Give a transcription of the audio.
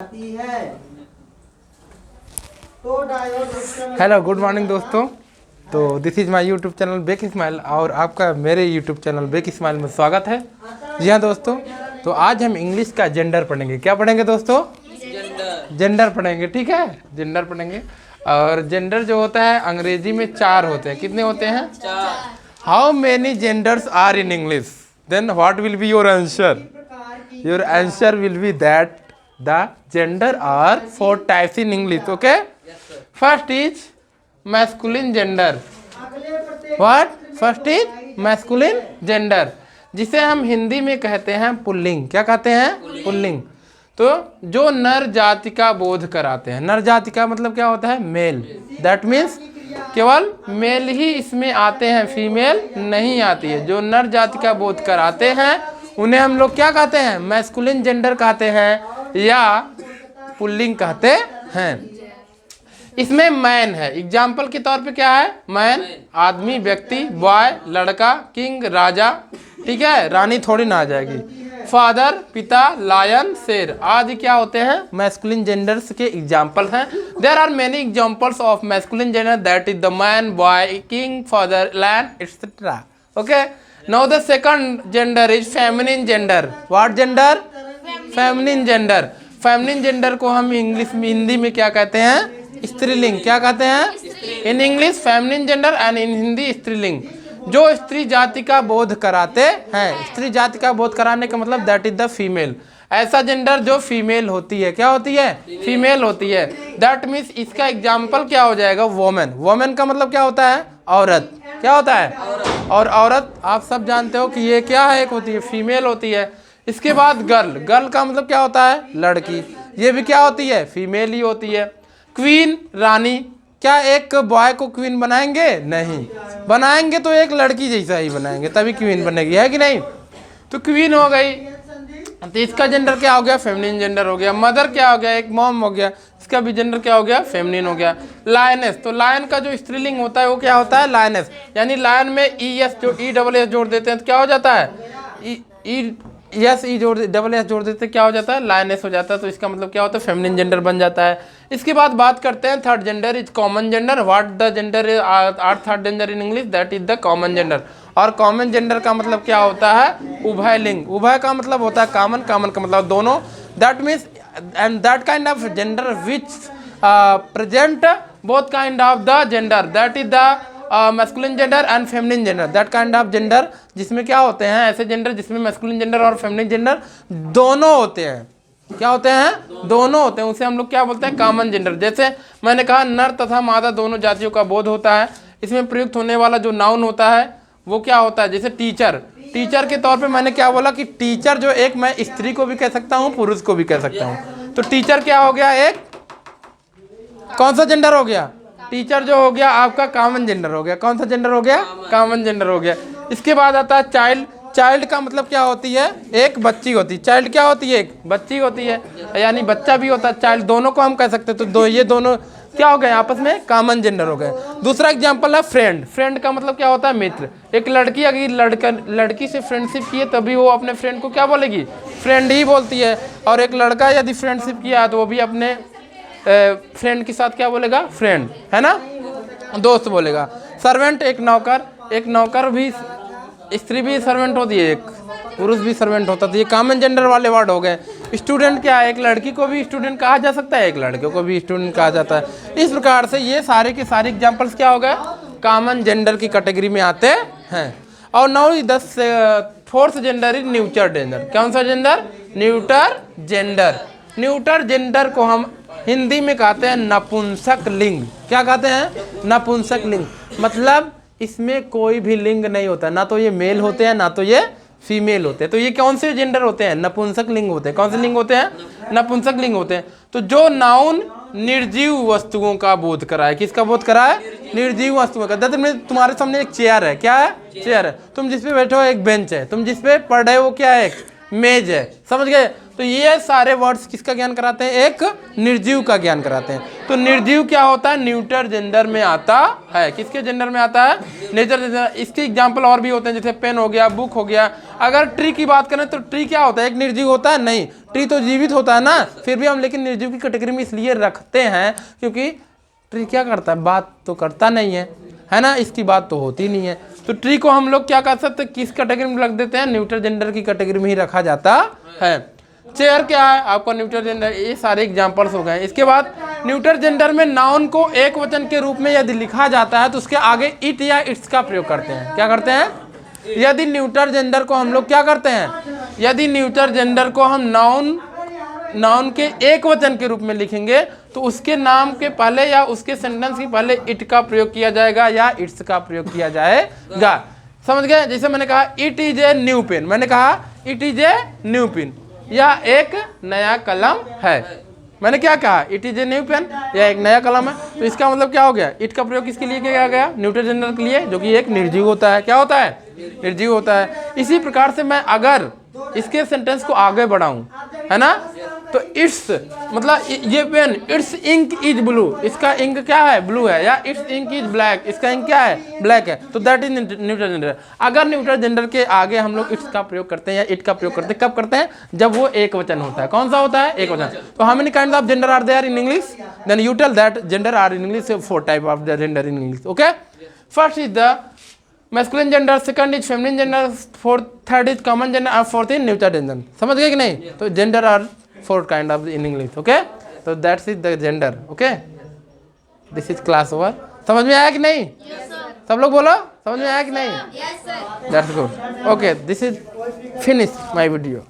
आती है तो डायोड। हेलो गुड मॉर्निंग दोस्तों। तो this is my YouTube channel bake smile और आपका मेरे यूट्यूब चैनल बेक स्माइल में स्वागत है। जी हाँ दोस्तों, तो आज हम इंग्लिश का जेंडर पढ़ेंगे। क्या पढ़ेंगे दोस्तों? जेंडर पढ़ेंगे। ठीक है, जेंडर पढ़ेंगे। और जेंडर जो होता है अंग्रेजी में 4 होते हैं। कितने होते हैं? 4। How many genders are in English? Then what will be your answer? Your answer will be that the gender are 4 types in English. Okay, first is masculine gender. What? First is masculine gender, जिसे हम हिंदी में कहते हैं pulling. क्या कहते हैं? Pulling. तो जो नर जाति का बोध कराते हैं। नर जाति का मतलब क्या होता है? मेल। दैट मीन्स केवल मेल ही इसमें आते हैं, फीमेल नहीं आती है। जो नर जाति का बोध कराते हैं उन्हें हम लोग क्या कहते हैं? मैस्कुलिन जेंडर कहते हैं या पुल्लिंग कहते हैं। इसमें मैन है। एग्जाम्पल के तौर पे क्या है? मैन आदमी, व्यक्ति, बॉय लड़का, किंग राजा, ठीक है, रानी थोड़ी ना आ जाएगी, फादर पिता, लायन शेर आदि क्या होते हैं? मैस्कुलिन जेंडर्स के एग्जाम्पल हैं। There are many examples of masculine gender that is the man, boy, king, father, lion etcetera. Okay, now the second gender is feminine gender. What gender? Feminine gender. Feminine gender को हम English में, हिंदी में क्या कहते हैं? स्त्रीलिंग। क्या कहते हैं? In English feminine gender and in Hindi स्त्रीलिंग। जो स्त्री जाति का बोध कराते हैं। स्त्री जाति का बोध कराने का मतलब दैट इज द फीमेल। ऐसा जेंडर जो फीमेल होती है। क्या होती है? फीमेल होती है। दैट मीन्स इसका एग्जाम्पल क्या हो जाएगा? वोमेन। वोमेन का मतलब क्या होता है? औरत। क्या होता है? और औरत आप सब जानते हो कि ये क्या है? एक होती है, फीमेल होती है। इसके बाद गर्ल। गर्ल का मतलब क्या होता है? लड़की। ये भी क्या होती है? फीमेल ही होती है। क्वीन रानी। क्या एक बॉय को क्वीन बनाएंगे? नहीं बनाएंगे, तो एक लड़की जैसा ही बनाएंगे तभी क्वीन बनेगी, है कि नहीं? तो क्वीन हो गई। तो इसका जेंडर क्या हो गया? फेमिनिन जेंडर हो गया। मदर क्या हो गया? एक मॉम हो गया, इसका भी जेंडर क्या हो गया? फेमिनिन हो गया। लायनेस। तो लायन का जो स्त्रीलिंग होता है वो क्या होता है? लायनेस। यानी लायन में ES जो ESS जोड़ देते हैं तो क्या हो जाता है? डबल एस जोड़ देते क्या हो जाता है? लायनेस हो जाता है। तो इसका मतलब क्या होता है? फेमिनिन जेंडर बन जाता है। इसके बाद बात करते हैं third gender is common gender. What the gender are third gender in English? That is the common gender. और कॉमन जेंडर का मतलब क्या होता है? उभय लिंग। उभय का मतलब होता है कॉमन, कॉमन का मतलब दोनों। That means and that kind of gender which present both kind of the gender, that is the masculine gender and feminine gender. That kind of gender जिसमें क्या होते हैं? ऐसे जेंडर जिसमें मैस्कुलिन जेंडर और फेमिनिन जेंडर दोनों होते हैं। क्या होते हैं? दोनों होते हैं। उसे हम लोग क्या बोलते हैं? Common gender. जैसे मैंने कहा नर तथा मादा दोनों जातियों का बोध होता है। इसमें प्रयुक्त होने वाला जो नाउन होता है वो क्या होता है? जैसे टीचर। टीचर के तौर पे मैंने क्या बोला कि टीचर जो एक मैं स्त्री को भी कह सकता हूँ, पुरुष को भी कह सकता हूँ। तो टीचर क्या हो गया? एक कौन सा जेंडर हो गया? टीचर जो हो गया आपका कॉमन जेंडर हो गया। कौन सा जेंडर हो गया? कॉमन जेंडर हो गया। इसके बाद आता है चाइल्ड। चाइल्ड का मतलब क्या होती है? एक बच्ची होती है। चाइल्ड क्या होती है? एक बच्ची होती है, यानी बच्चा भी होता है चाइल्ड, दोनों को हम कह सकते हैं। तो ये दोनों क्या हो गए? आपस में कॉमन जेंडर हो गए। दूसरा एग्जांपल है फ्रेंड। फ्रेंड का मतलब क्या होता है? मित्र। एक लड़की अगर लड़की से फ्रेंडशिप किए तभी वो अपने फ्रेंड को क्या बोलेगी? फ्रेंड ही बोलती है। और एक लड़का यदि फ्रेंडशिप किया तो वो भी अपने फ्रेंड के साथ क्या बोलेगा? फ्रेंड, है ना, दोस्त बोलेगा। सर्वेंट एक नौकर। एक नौकर भी, स्त्री भी सर्वेंट होती है, एक पुरुष भी सर्वेंट होता है। तो ये कॉमन जेंडर वाले वर्ड हो गए। स्टूडेंट क्या है? एक लड़की को भी स्टूडेंट कहा जा सकता है, एक लड़के को भी स्टूडेंट कहा जाता है। इस प्रकार से ये सारे के सारे एग्जाम्पल्स क्या हो गए? कॉमन जेंडर की कैटेगरी में आते हैं। और now the fourth gender is neuter gender. कौन सा gender? Neuter gender. Neuter gender को हम हिंदी में कहते हैं नपुंसक लिंग। क्या कहते हैं? नपुंसक लिंग। मतलब इसमें कोई भी लिंग नहीं होता, ना तो ये मेल होते हैं ना तो ये फीमेल होते हैं। तो ये कौन से जेंडर होते हैं? नपुंसक लिंग होते हैं। कौन से लिंग होते हैं? नपुंसक लिंग होते हैं। तो जो नाउन निर्जीव वस्तुओं का बोध कराए। किसका बोध कराए? निर्जीव वस्तुओं का। तुम्हारे सामने एक चेयर है। क्या है? चेयर है। तुम जिसपे बैठे हो एक बेंच है। तुम जिसपे पढ़ रहे हो क्या है? एक मेज है। समझ गए? तो ये सारे वर्ड्स किसका ज्ञान कराते हैं? एक निर्जीव का ज्ञान कराते हैं। तो निर्जीव क्या होता है, न्यूटर जेंडर में आता है। किसके जेंडर में आता है, नेचर जेंडर। इसके एग्जाम्पल और भी होते हैं, जैसे पेन हो गया, बुक हो गया। अगर ट्री की बात करें तो ट्री क्या होता है, एक निर्जीव होता है, नहीं, ट्री तो जीवित होता है ना, फिर भी हम लेकिन निर्जीव की कैटेगरी में इसलिए रखते हैं क्योंकि ट्री क्या करता है, बात तो करता नहीं है ना, इसकी बात तो होती नहीं है। तो ट्री को हम लोग क्या कर सकते हैं, किस कैटेगरी में रख देते हैं, न्यूटर जेंडर की कैटेगरी में ही रखा जाता है। चेयर क्या है आपका, न्यूटर जेंडर। ये सारे एग्जांपल्स हो गए। इसके बाद न्यूटर जेंडर में नाउन को एक वचन के रूप में यदि लिखा जाता है तो उसके आगे इट या इट्स का प्रयोग करते हैं। क्या करते हैं, यदि न्यूटर जेंडर को हम लोग क्या करते हैं, यदि न्यूटर जेंडर को हम नाउन के एक वचन के रूप में लिखेंगे तो उसके नाम के पहले या उसके सेंटेंस के पहले इट का प्रयोग किया जाएगा या इट्स का प्रयोग किया जाएगा। समझ गए। जैसे मैंने कहा it is a new pen, मैंने कहा it is a new pen, या एक नया कलम है। मैंने क्या कहा, it is a new pen, या एक नया कलम है। तो इसका मतलब क्या हो गया, इट का प्रयोग किसके लिए किया गया, न्यूटर जेंडर के लिए, जो कि एक निर्जीव होता है। क्या होता है, निर्जीव होता है। इसी प्रकार से मैं अगर इसके सेंटेंस को आगे बढ़ाऊं, है ना, तो इट्स मतलब ये pen, its ink is blue, इसका इंक क्या है, ब्लू है, या इट्स इंक इज ब्लैक, इसका इंक क्या है, ब्लैक है। तो दैट इज न्यूटर जेंडर। अगर न्यूटर जेंडर के आगे हम लोग इट्स का प्रयोग करते हैं या इट का प्रयोग करते हैं, कब करते हैं, जब वो एक वचन होता है। कौन सा होता है, एक वचन। तो how many kinds of gender are there in English, then you tell that gender are in English, 4 type of the gender in English. Okay, first is the masculine gender, second is feminine gender, fourth third is common gender और fourth is neuter gender. समझ गए कि नहीं। तो gender are 4 kind of in English. Okay, so that's it the gender. Okay, this is class over. समझ में आया कि नहीं, yes, सब लोग बोलो समझ में आया कि नहीं, yes, sir. That's good. Okay, this is finish my video.